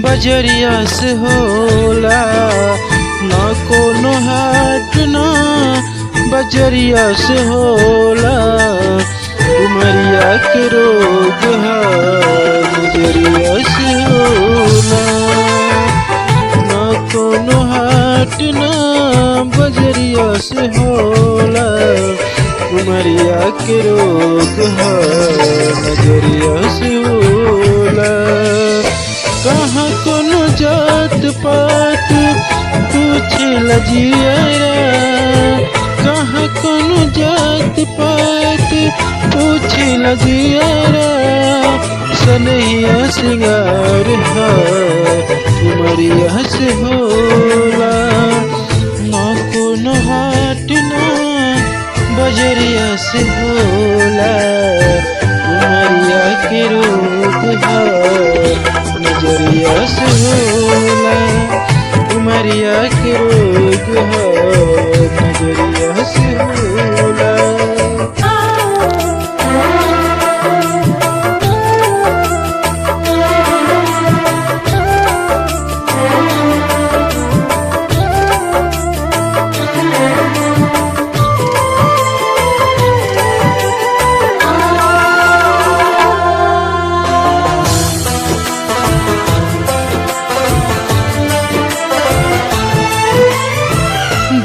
बजरिया से होला ना कोनो हाट ना बजरिया से होला। उमरिया के रोग है बजरिया से होला। ना कोनो हाट ना बजरिया से होला। उमरिया के रोग है बजरिया से होला। कहाँ कोनो जात पात पूछे लजियारा। कहाँ कोनो जात पात पूछे लजियारा। सनहिया सिंगार है उमरिया से होला। ना कोनो हाट ना बजरिया से होला। उमरिया के रोग है नजरिया से होला। उमरिया के रोग है नजरिया से होला।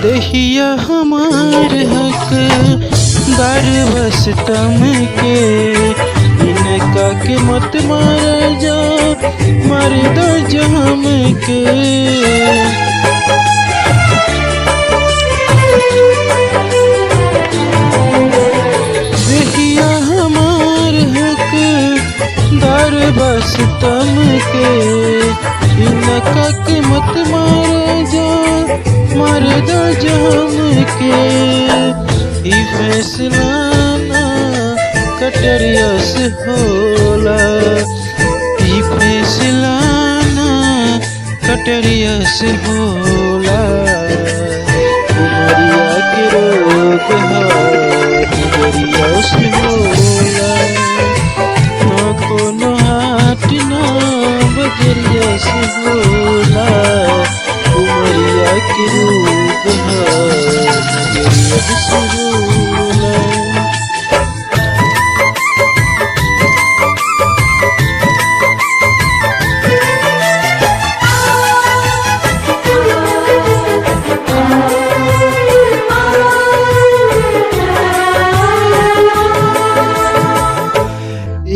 दहिया हमार हक दार बस तम के। इनका के मत मार जा मर दो जम के। दहिया हमार हक दार बस तम के। इनका के मत मार जा मर्द जम के। ई फैसला ना कटरिया से होला। ई फैसला ना कटरिया से होला। उमरिया के रोग है नजरिया से होला। ना कोनो हाट ना बजरिया से होला। उमरिया के रोग है नजरिया से होला।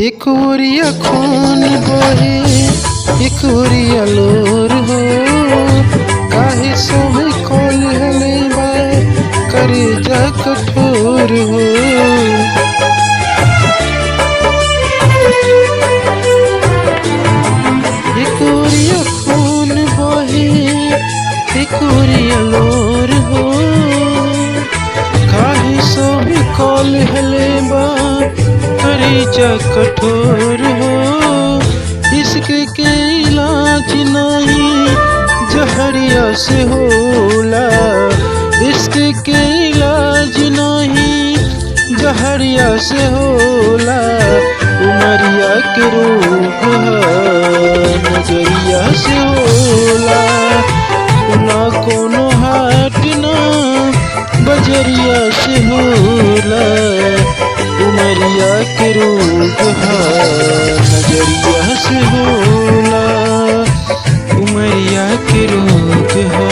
एक ओरिया खून बहे एक ओरिया लोर हो। काहे सोहे खोल हले बा करे जा कठोर हो। एक ओरिया खून बहे एक ओरिया लोर हो। काहे सोहे खोल हले बा करे जा कठोर हो। इश्क के इलाज नहीं जहरिया से होला। इश्क के इलाज नहीं जहरिया से होला। उमरिया के रोग है नजरिया से होला। ना कोनो हाट ना बजरिया से होला। उमरिया के रोग है नजरिया से होला। उमरिया के रोग है